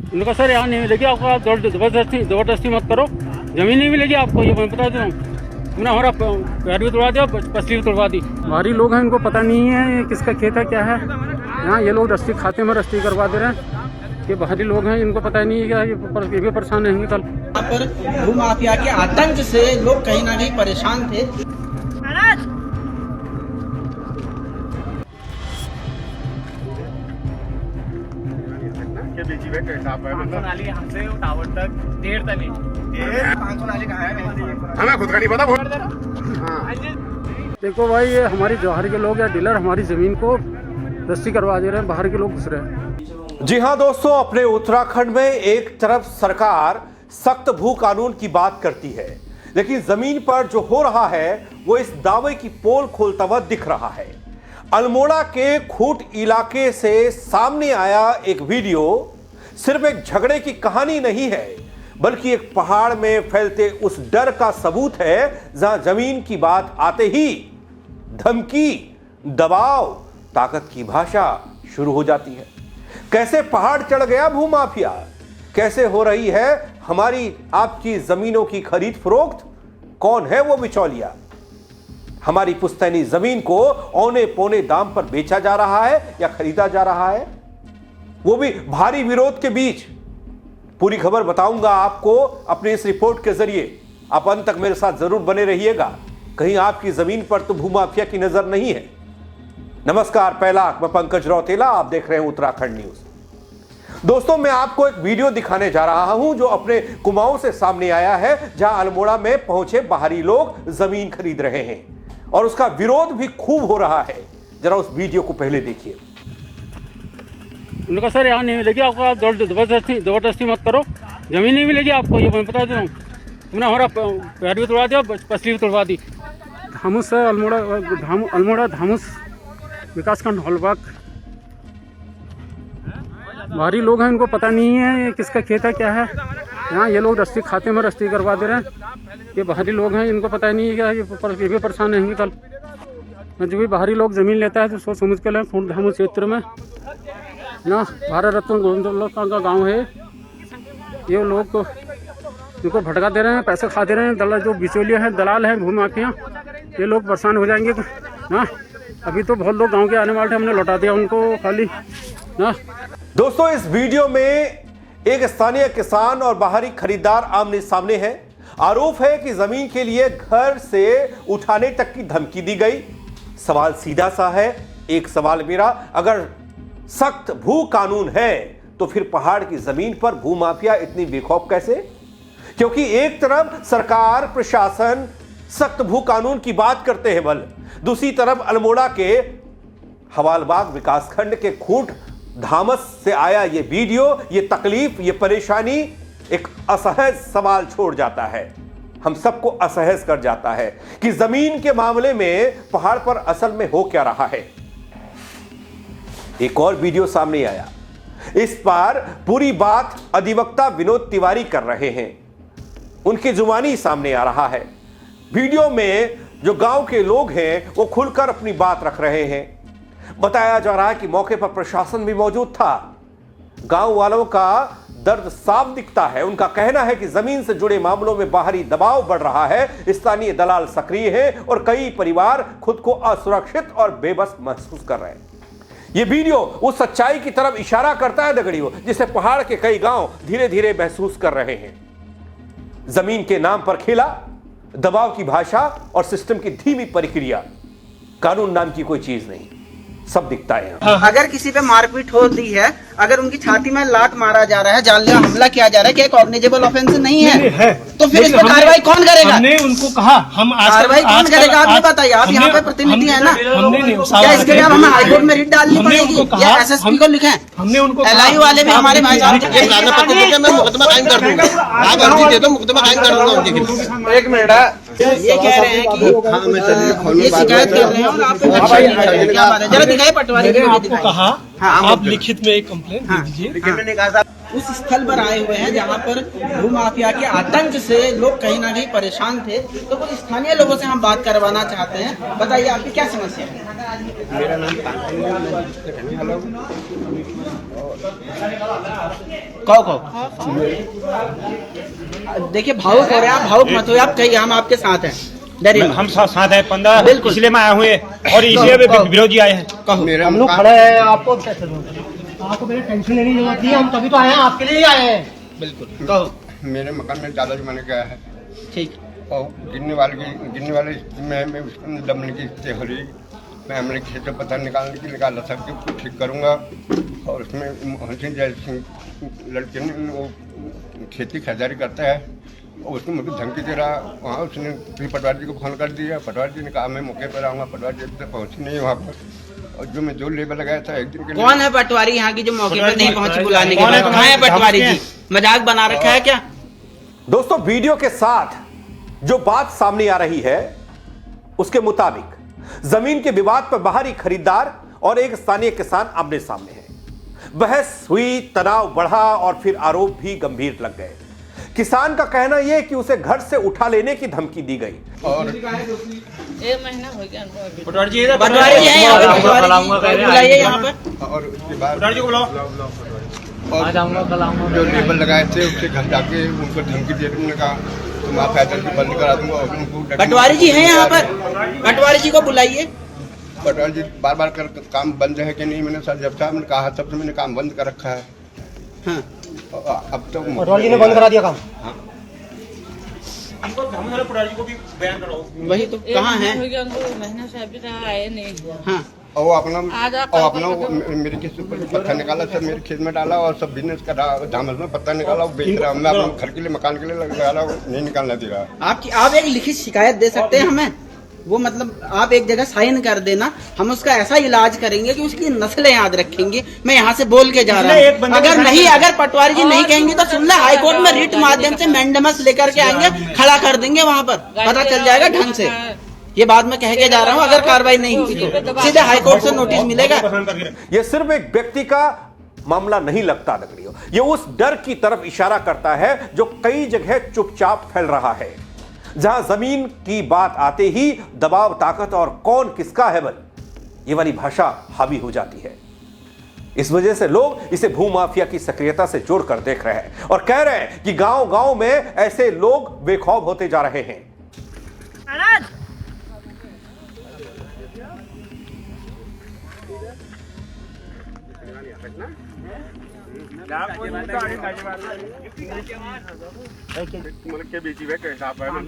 उनका सर यहाँ नहीं मिलेगी आपको, आप जबरदस्ती मत करो, जमीन नहीं मिलेगी आपको, ये मैं बता दूँ। तुमने हमारा पैर भी तोड़वा दिया, पसली भी तोड़वा दी। बाहरी लोग हैं, इनको पता नहीं है ये किसका खेत है क्या है। यहाँ ये लोग रस्ती खाते में रस्ती करवा दे रहे हैं। ये बाहरी लोग हैं, इनको पता नहीं है क्या, ये भी परेशान रहेंगे कल। यहाँ पर भूमाफिया के आतंक से लोग कहीं ना कहीं परेशान थे। हमसे टावर तक 1.5 तक 500 नाली कहाँ है हमें खुद का नहीं पता। देखो भाई, ये हमारी जवाहर के लोग या डीलर हमारी जमीन को रस्सी करवा दे रहे हैं, बाहर के लोग घुस रहे हैं। जी हां दोस्तों, अपने उत्तराखंड में एक तरफ सरकार सख्त भू कानून की बात करती है, लेकिन जमीन पर जो हो रहा है वो इस दावे की पोल खोलता हुआ दिख रहा है। अल्मोड़ा के खूट इलाके से सामने आया एक वीडियो सिर्फ एक झगड़े की कहानी नहीं है, बल्कि एक पहाड़ में फैलते उस डर का सबूत है, जहां जमीन की बात आते ही धमकी, दबाव, ताकत की भाषा शुरू हो जाती है। कैसे पहाड़ चढ़ गया भूमाफिया, कैसे हो रही है हमारी आपकी जमीनों की खरीद फरोख्त, कौन है वो बिचौलिया। हमारी पुश्तैनी जमीन को औने पौने दाम पर बेचा जा रहा है या खरीदा जा रहा है, वो भी भारी विरोध के बीच। पूरी खबर बताऊंगा आपको अपनी इस रिपोर्ट के जरिए। आप अंत तक मेरे साथ जरूर बने रहिएगा, कहीं आपकी जमीन पर तो भूमाफिया की नजर नहीं है। नमस्कार, पहला मैं पंकज रौतेला, आप देख रहे हैं उत्तराखंड न्यूज। दोस्तों, मैं आपको एक वीडियो दिखाने जा रहा हूं जो अपने कुमाऊं से सामने आया है, जहां अल्मोड़ा में पहुंचे बाहरी लोग जमीन खरीद रहे हैं और उसका विरोध भी खूब हो रहा है। जरा उस वीडियो को पहले देखिए। उनका सर यहाँ नहीं मिलेगी आपको, आप जबरदस्ती मत करो, जमीन नहीं मिलेगी आपको, ये मैं बता दूँ। तुमने हमारा पैर भी तोड़वा दिया, पसली भी तोड़वा दी। धामुस है, अल्मोड़ा धामुस विकासखंड हॉलबाग। बाहरी लोग हैं, इनको पता नहीं है ये किसका खेत है क्या है। यहाँ ये लोग रस्ती खाते में रस्ती करवा दे रहे हैं। ये बाहरी लोग हैं, इनको पता नहीं है क्या, ये भी परेशान रहेंगे कल। जो भी बाहरी लोग ज़मीन लेता है तो सोच समझ के लें। धामुस क्षेत्र में ना भारत रत्न गोविंद का गाँव है। ये लोग इनको भटका दे रहे हैं, पैसे खा दे रहे हैं। दलाल जो बिचौलिया हैं, दलाल हैं, भूमाफिया, ये लोग परेशान हो जाएंगे ना। अभी तो बहुत लोग गांव के आने वाले थे, हमने लौटा दिया उनको खाली ना। दोस्तों, इस वीडियो में एक स्थानीय किसान और बाहरी खरीदार आमने सामने हैं। आरोप है कि जमीन के लिए घर से उठाने तक की धमकी दी गई। सवाल सीधा सा है, एक सवाल मेरा, अगर सख्त भू कानून है तो फिर पहाड़ की जमीन पर भूमाफिया इतनी बेखौफ कैसे? क्योंकि एक तरफ सरकार प्रशासन सख्त भू कानून की बात करते हैं, बल दूसरी तरफ अल्मोड़ा के हवालबाग विकासखंड के खूट धामस से आया ये वीडियो, ये तकलीफ, ये परेशानी एक असहज सवाल छोड़ जाता है। हम सबको असहज कर जाता है कि जमीन के मामले में पहाड़ पर असल में हो क्या रहा है। एक और वीडियो सामने आया, इस पर पूरी बात अधिवक्ता विनोद तिवारी कर रहे हैं, उनकी जुबानी सामने आ रहा है। वीडियो में जो गांव के लोग हैं वो खुलकर अपनी बात रख रहे हैं। बताया जा रहा है कि मौके पर प्रशासन भी मौजूद था। गांव वालों का दर्द साफ दिखता है। उनका कहना है कि जमीन से जुड़े मामलों में बाहरी दबाव बढ़ रहा है, स्थानीय दलाल सक्रिय हैं और कई परिवार खुद को असुरक्षित और बेबस महसूस कर रहे हैं। यह वीडियो उस सच्चाई की तरफ इशारा करता है दगड़ियों, जिसे पहाड़ के कई गांव धीरे धीरे महसूस कर रहे हैं। जमीन के नाम पर खेला, दबाव की भाषा और सिस्टम की धीमी प्रक्रिया, कानून नाम की कोई चीज नहीं, सब दिखता है। अगर किसी पे मारपीट होती है, अगर उनकी छाती में लात मारा जा रहा है, जानलेवा हमला किया जा रहा है, क्या कॉग्निजेबल ऑफेंस नहीं है? तो फिर इस पर कार्रवाई कौन करेगा? हमने उनको कहा, हम कार्रवाई कौन करेगा? आप ये बताइए, आप यहाँ पे प्रतिनिधि है ना, क्या इसके लिए हमें हाईकोर्ट में रिट डालनी पड़ेगी या एसएसपी को लिखें? हमने उनको एलआईयू वाले भी हमारे भाई साहब। मुकदमा कायम कर दूंगा, आप अर्जी दे दो, मुकदमा कायम कर दूंगा उनके खिलाफ। एक मिनट, ये कह रहे हैं कि ये शिकायत कर रहे हैं और आपको क्या बात है? जरा दिखाइए पटवारी। मैंने आपको कहा आप लिखित में एक कंप्लेंट दे दीजिए। उस स्थल पर आए हुए हैं जहां पर भूमाफिया के आतंक से लोग कहीं ना कहीं परेशान थे, तो कुछ स्थानीय लोगों से हम बात करवाना चाहते हैं। बताइए आपकी क्या समस्या है? मेरा नाम कहो देखिए भावुक हो रहे हैं आप, भावुक मत हो आप, कहिए हम आपके साथ हैं, डरिए मत। हम साथ हैं 15 बिल्कुल। इसलिए में आए हुए और इसलिए विरोधी आए हैं। कहो। हम लोग खड़े हैं, आपको आपको मेरी टेंशन लेने की जरूरत नहीं है, हम तभी तो आए हैं, आपके लिए ही आए हैं। बिल्कुल कहो। मेरे मकान में दादाजी मैंने गया है ठीक। और गिरने वाले मैं उसको दमने की स्थिति हो रही, मैं हमने खेत से पता निकाला सबके ठीक करूँगा। और उसमें हंसी जय सिंह लड़के ने वो खेती खरीदारी करता है और उसको मुझे धमकी दे रहा। वहाँ उसने फिर पटवारी जी को फोन कर दिया, पटवारी जी ने कहा मैं मौके पर आऊँगा, पटवारी जी तक पहुँची नहीं वहाँ पर। और जो मैं जो लेबर लगाया था एक दिन के लिए। कौन है पटवारी यहाँ की जो मौके पर नहीं पहुंची बुलाने के बाद? कहाँ है पटवारी जी? मजाक बना रखा है क्या? दोस्तों, वीडियो के साथ जो बात सामने आ रही है उसके मुताबिक जमीन के विवाद पर बाहरी खरीदार और एक स्थानीय किसान आमने सामने हैं। बहस हुई, तनाव बढ़ा और फिर आरोप भी गंभीर लग गए। किसान का कहना यह कि उसे घर से उठा लेने की धमकी दी गई। और 1 महीना हो गया पटवारी जी है यहाँ पे, बुलाइए यहाँ पे। और उसके बाद पटवारी जी को बुलाओ। और जो लेबर लगाए थे उसके घर जाके उनको धमकी दे उन्होंने कहा तुम आप फैसल भी बंद करा दूंगा। और उनको पटवारी जी हैं यहाँ पर, पटवारी जी को बुलाइए। पटवारी जी बार बार कर काम बंद है कि नहीं, मैंने सर जब से कहा तब से मैंने काम बंद कर रखा है। हाँ। अब तो पटवारी जी ने बंद करा दिया काम। पटवारी जी को भी बयान कराओ। वही तो कहाँ है? महीना से अभी तक आए नहीं। हाँ। और वो अपना मेरे खेत से पत्थर निकाला सर, मेरे खेत में डाला और सब बिजनेस का दामन में पत्थर निकाला बेच रहा। मैं अपने घर के लिए मकान के लिए लगा रहा हूँ, नहीं निकालना दे रहा। आप एक लिखित शिकायत दे सकते हैं हमें, वो मतलब आप एक जगह साइन कर देना, हम उसका ऐसा इलाज करेंगे कि उसकी नस्लें याद रखेंगे। मैं यहाँ से बोल के जा रहा हूँ, अगर पटवारी जी नहीं कहेंगे तो शिमला हाईकोर्ट में रिट माध्यम से मैंडेमस लेकर के आएंगे, खड़ा कर देंगे वहाँ पर, पता चल जाएगा ढंग से। ये बात मैं कह के जा रहा हूँ, अगर कार्रवाई नहीं हुई तो सीधे हाईकोर्ट से नोटिस मिलेगा। यह सिर्फ एक व्यक्ति का मामला नहीं लगता नगरियों, ये उस डर की तरफ इशारा करता है जो कई जगह चुपचाप फैल रहा है। जहां जमीन की बात आते ही दबाव, ताकत और कौन किसका है बल, ये वाली भाषा हावी हो जाती है। इस वजह से लोग इसे भूमाफिया की सक्रियता से जोड़कर देख रहे हैं और कह रहे हैं कि गांव-गांव में ऐसे लोग बेखौफ होते जा रहे हैं।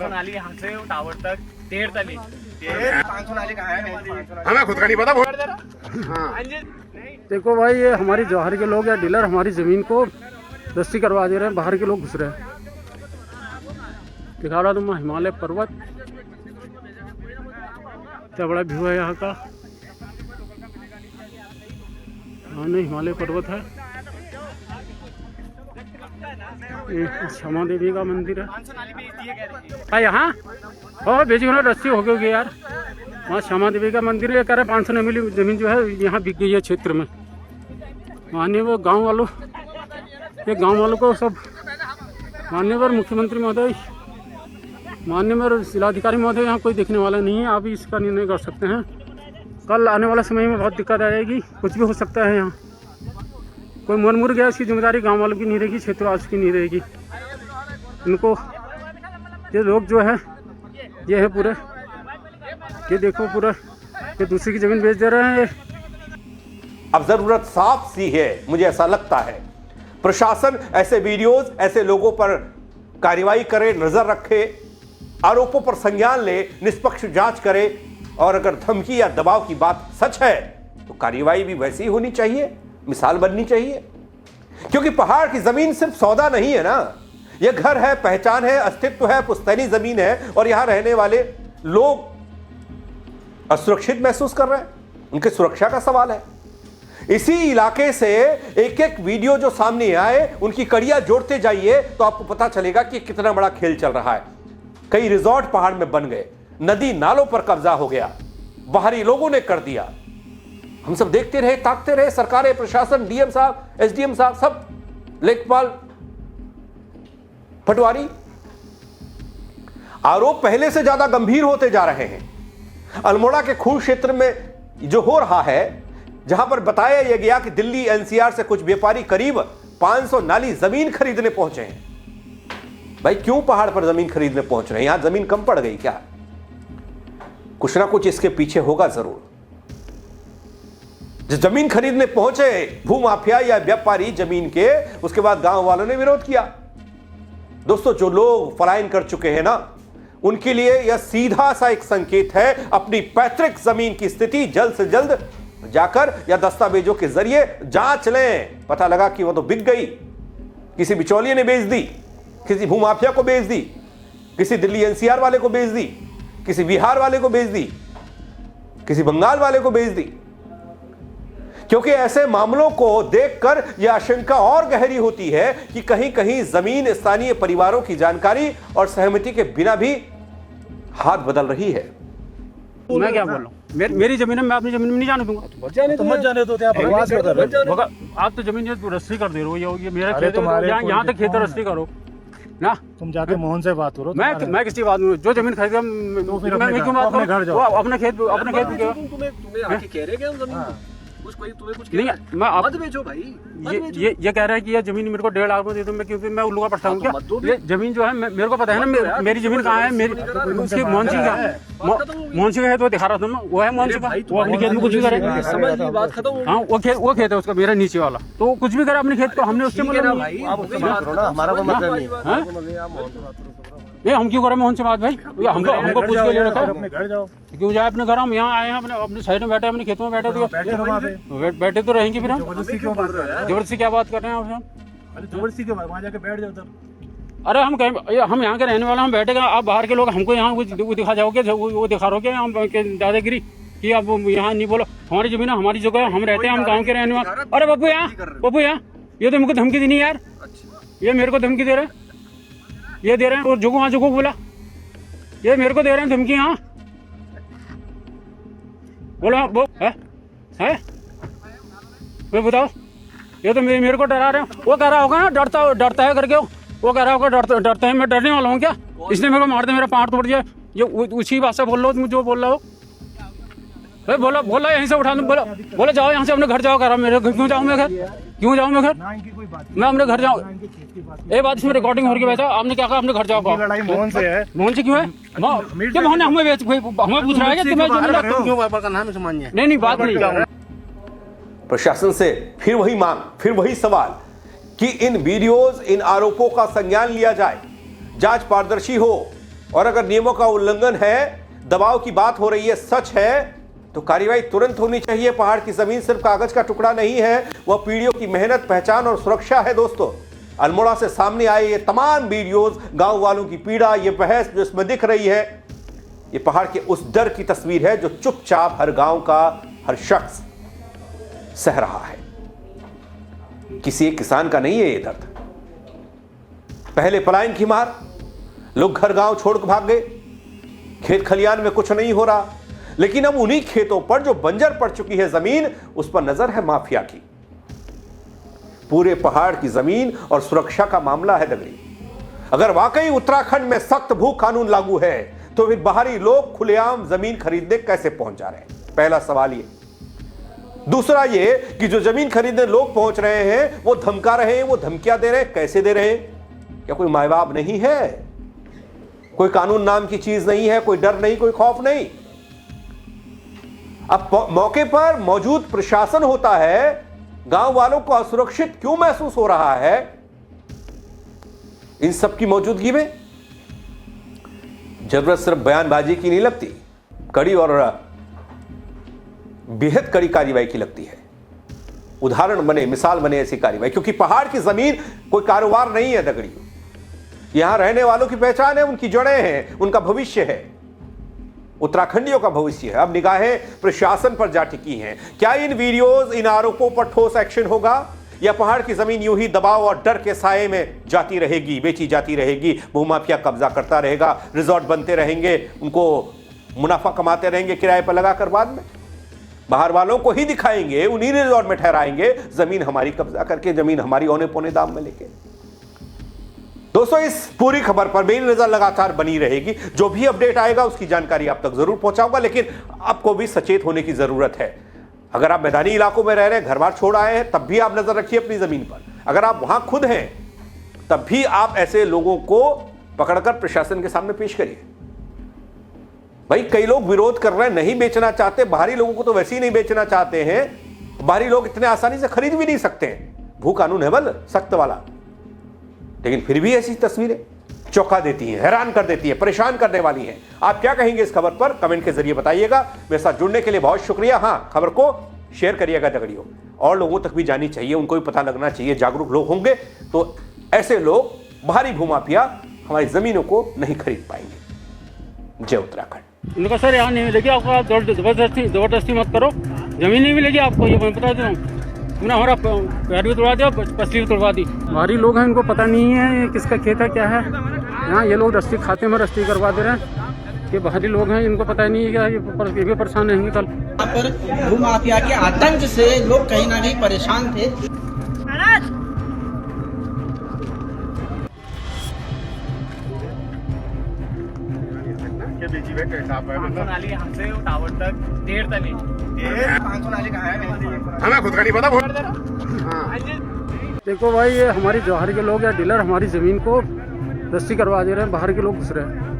नाली यहाँ से टावर तक 1.5 तली। 500 नाली कहाँ है? हमें खुद का नहीं पता। देखो भाई, ये हमारी जवाहर के लोग या डीलर हमारी ज़मीन को रस्सी करवा दे रहे हैं, बाहर के लोग घुस रहे हैं। दिखा रहा तुम हिमालय पर्वत, क्या बड़ा व्यू है यहाँ का। हाँ नहीं, हिमालय पर्वत है। ये क्षमा देवी का मंदिर है यहाँ। और बेची होना रस्सी हो गई यार, वहाँ क्षमा देवी का मंदिर है। कह रहे 500 ने मिली जमीन जो है यहाँ बिक गई है क्षेत्र में। माननीय वो गांव वालों, ये गांव वालों को सब माननीय मुख्यमंत्री महोदय, माननीय जिलाधिकारी महोदय, यहाँ कोई देखने वाला नहीं है। आप ही इसका निर्णय कर सकते हैं। कल आने वाले समय में बहुत दिक्कत आ जाएगी, कुछ भी हो सकता है। यहाँ कोई मर मुर गया, इसकी जिम्मेदारी गांव वालों की नहीं रहेगी, क्षेत्रवासियों की नहीं रहेगी। इनको ये लोग जो है ये है पूरे, ये देखो पूरा, ये दूसरी की जमीन बेच दे रहे हैं। अब जरूरत साफ सी है, मुझे ऐसा लगता है प्रशासन ऐसे वीडियोस, ऐसे लोगों पर कार्रवाई करे, नजर रखे, आरोपों पर संज्ञान ले, निष्पक्ष जांच करे और अगर धमकी या दबाव की बात सच है तो कार्रवाई भी वैसी ही होनी चाहिए, मिसाल बननी चाहिए। क्योंकि पहाड़ की जमीन सिर्फ सौदा नहीं है ना, यह घर है, पहचान है, अस्तित्व है, पुश्तैनी जमीन है और यहां रहने वाले लोग असुरक्षित महसूस कर रहे हैं, उनकी सुरक्षा का सवाल है। इसी इलाके से एक एक वीडियो जो सामने आए उनकी कड़ियां जोड़ते जाइए तो आपको पता चलेगा कि कितना बड़ा खेल चल रहा है। कई रिजॉर्ट पहाड़ में बन गए, नदी नालों पर कब्जा हो गया, बाहरी लोगों ने कर दिया। हम सब देखते रहे, ताकते रहे, सरकारें, प्रशासन, डीएम साहब, एसडीएम साहब, सब, लेखपाल, पटवारी। आरोप पहले से ज्यादा गंभीर होते जा रहे हैं। अल्मोड़ा के खून क्षेत्र में जो हो रहा है, जहां पर बताया यह गया कि दिल्ली एनसीआर से कुछ व्यापारी करीब 500 नाली जमीन खरीदने पहुंचे हैं। भाई क्यों पहाड़ पर जमीन खरीदने पहुंच रहे हैं? यहां जमीन कम पड़ गई क्या? कुछ ना कुछ इसके पीछे होगा जरूर। जो जमीन खरीदने पहुंचे भूमाफिया या व्यापारी जमीन के, उसके बाद गांव वालों ने विरोध किया। दोस्तों, जो लोग पलायन कर चुके हैं ना, उनके लिए यह सीधा सा एक संकेत है, अपनी पैतृक जमीन की स्थिति जल्द से जल्द जाकर या दस्तावेजों के जरिए जांच लें। पता लगा कि वो तो बिक गई, किसी बिचौलिए ने बेच दी, किसी भूमाफिया को बेच दी, किसी दिल्ली एनसीआर वाले को बेच दी, किसी बिहार वाले को बेच दी, किसी बंगाल वाले को बेच दी। क्योंकि ऐसे मामलों को देखकर यह आशंका और गहरी होती है कि कहीं कहीं जमीन स्थानीय परिवारों की जानकारी और सहमति के बिना भी हाथ बदल रही है। मैं क्या बोल रहा हूँ, मेरी जमीन है, मैं अपनी जमीन में नहीं जाने दूंगा। तो मत जाने दो, आप बकवास कर रहे हो। आप तो जमीन रस्सी कर दे रहे हो, ये मेरा खेत है, यहाँ तक खेत रस्सी करो ना। तुम जाके मोहन से बात करो। मैं किसी बात में जो जमीन खरीदेगा मैं क्यों बात करूं? अपने खेत तुम्हें आके कह रहे हैं जमीन तुम्हें कुछ नहीं, मैं आप मत बेचो भाई। ये कह रहा है कि ये जमीन मेरे को 1.5 लाख में दे दो, मैं क्योंकि मैं उल्लू का पट्टा हूँ क्या? ये जमीन जो है मेरे को पता है ना, मेरी जमीन कहाँ है, मेरी उसकी मोहन सिंह का है, तो दिखा रहा था मैं, वो है मोहन सिंह का, वो अपने खेत में कुछ भी करे। बात खत्म। हाँ, वो खेत है उसका, मेरा नीचे वाला, तो कुछ भी करे अपने खेत को, हमने उससे हमारा कोई मतलब नहीं है। हम क्यों करें मोहन से बात भाई? हमको पूछ के ले रखा है। अपने घर जाओ, क्यों जाए अपने घर? हम यहाँ आए हैं, अपने साइड में बैठे, अपने खेतों में बैठे, तो बैठे तो रहेंगे फिर हम। जबरदस्ती क्या बात कर रहे हैं आपसे? जबरदस्ती क्यों? वहाँ जाके बैठ जाओ तब। अरे हम यहाँ के रहने वाले, हम बैठेगा, आप बाहर के लोग हमको यहाँ वो दिखा जाओगे, वो दिखा रहे हो हम दादागिरी कि आप यहाँ नहीं बोलो। हमारी जमीन है, हमारी जगह है, हम रहते हैं, हम गाँव के रहने वाले। अरे बापू यहाँ ये तो मुझको धमकी दी नहीं यार, ये मेरे को धमकी दे रहे हैं, ये दे रहे हैं। और जुगू हाँ जुगू बोला, ये मेरे को दे रहे हैं धमकी। हाँ बोलो वो है मैं बताओ, ये तो मेरे को डरा रहे हैं। वो कह रहा होगा ना डरता है करके, वो कह रहा होगा डरता है। मैं डरने वाला हूँ क्या? इसने मेरे को मार दे, मेरा पाँव तोड़ दिया। ये उसी बात से बोल रहा हो, जो बोल रहा हो। बोला यहीं से उठा दूँ, बोला जाओ यहाँ से, अपने घर जाओ। कह रहा मेरे घर क्यों जाऊँ मैं? घर क्यों जाऊँ मैं? घर मैं अपने घर जाऊँ? ये बात इसमें रिकॉर्डिंग हो रही है। वैसा आपने क्या कहा, अपने घर जाओ? लड़ाई मोहन से है। मोहन से क्यों है? क्या मोहन हमें पूछ रहा है कि नहीं बात नहीं। प्रशासन से फिर वही मांग, फिर वही सवाल कि इन वीडियोस, इन आरोपों का संज्ञान लिया जाए, जांच पारदर्शी हो, और अगर नियमों का उल्लंघन है, दबाव की बात हो रही है, सच है, तो कार्रवाई तुरंत होनी चाहिए। पहाड़ की जमीन सिर्फ कागज का टुकड़ा नहीं है, वह पीढ़ियों की मेहनत, पहचान और सुरक्षा है। दोस्तों, अल्मोड़ा से सामने आए ये तमाम वीडियोस, गांव वालों की पीड़ा, ये बहस जो इसमें दिख रही है, ये पहाड़ के उस डर की तस्वीर है जो चुपचाप हर गांव का हर शख्स सह रहा है। किसी एक किसान का नहीं है ये दर्द। पहले पलायन की मार, लोग घर गांव छोड़ भाग गए, खेत खलियान में कुछ नहीं हो रहा, लेकिन अब उन्हीं खेतों पर जो बंजर पड़ चुकी है जमीन, उस पर नजर है माफिया की। पूरे पहाड़ की जमीन और सुरक्षा का मामला है दगड़ी। अगर वाकई उत्तराखंड में सख्त भू कानून लागू है, तो फिर बाहरी लोग खुलेआम जमीन खरीदने कैसे पहुंच जा रहे हैं? पहला सवाल ये। दूसरा ये कि जो जमीन खरीदने लोग पहुंच रहे हैं, वो धमका रहे हैं, वो धमकियां दे रहे हैं, कैसे दे रहे हैं? क्या कोई माय बाप नहीं है? कोई कानून नाम की चीज नहीं है, कोई डर नहीं, कोई खौफ नहीं। अब मौके पर मौजूद प्रशासन होता है, गांव वालों को असुरक्षित क्यों महसूस हो रहा है? इन सब की मौजूदगी में जरूरत सिर्फ बयानबाजी की नहीं लगती, कड़ी और बेहद कड़ी कार्रवाई की लगती है। उदाहरण बने, मिसाल बने ऐसी कार्रवाई, क्योंकि पहाड़ की जमीन कोई कारोबार नहीं है दगड़ी। यहां रहने वालों की पहचान है, उनकी जड़ें हैं, उनका भविष्य है, उत्तराखंडियों का भविष्य है। अब निगाहें प्रशासन पर जा टिकी हैं। क्या इन वीडियोस, इन आरोपों पर ठोस एक्शन होगा, या पहाड़ की जमीन यूं ही दबाव और डर के साए में जाती रहेगी, बेची जाती रहेगी, भूमाफिया कब्जा करता रहेगा, रिजॉर्ट बनते रहेंगे, उनको मुनाफा कमाते रहेंगे किराए पर लगाकर, बाद में बाहर वालों को ही दिखाएंगे, उन्हीं रिजॉर्ट में ठहराएंगे, जमीन हमारी कब्जा करके, जमीन हमारी औने पौने दाम में लेके। दोस्तों, इस पूरी खबर पर मेरी नजर लगातार बनी रहेगी। जो भी अपडेट आएगा उसकी जानकारी आप तक जरूर पहुंचाऊंगा, लेकिन आपको भी सचेत होने की जरूरत है। अगर आप मैदानी इलाकों में रह रहे हैं, घर बार छोड़ आए हैं, तब भी आप नजर रखिए अपनी जमीन पर। अगर आप वहां खुद हैं, तब भी आप ऐसे लोगों को पकड़कर प्रशासन के सामने पेश करिए। भाई कई लोग विरोध कर रहे हैं, नहीं बेचना चाहते, बाहरी लोगों को तो वैसे ही नहीं बेचना चाहते हैं, बाहरी लोग इतने आसानी से खरीद भी नहीं सकते हैं। भू कानून है बल सख्त वाला, लेकिन फिर भी ऐसी तस्वीरें चौंका देती हैं, हैरान कर देती हैं, परेशान करने वाली हैं। आप क्या कहेंगे इस खबर पर, कमेंट के जरिए बताइएगा। मेरे साथ जुड़ने के लिए बहुत शुक्रिया। हाँ, खबर को शेयर करिएगा दगड़ियों, और लोगों तक भी जानी चाहिए, उनको भी पता लगना चाहिए। जागरूक लोग होंगे तो ऐसे लोग, बाहरी भूमाफिया, हमारी जमीनों को नहीं खरीद पाएंगे। जय उत्तराखंड। उनका सर यहाँ नहीं मिलेगी आपको, आप जबरदस्ती मत करो, जमीन नहीं मिलेगी आपको, ये मैं बता दे रहा हूँ। तुमने हमारा पैर भी तोड़वा दिया, पसली भी तोड़वा दी। बाहरी लोग हैं, इनको पता नहीं है किसका खेत है क्या है। यहाँ ये लोग रस्ती खाते में रस्ती करवा दे रहे हैं। ये बाहरी लोग हैं, इनको पता नहीं है क्या, ये भी परेशान रहेंगे कल। यहाँ पर भूमाफिया के आतंक से लोग कहीं ना कहीं परेशान थे। नाली यहाँ से टावर तक 1.5 तली। 500 नाली कहाँ है हमें खुद का नहीं पता। देखो भाई, ये हमारी जवाहर के लोग या डीलर हमारी जमीन को रस्सी करवा दे रहे हैं, बाहर के लोग घुस रहे हैं।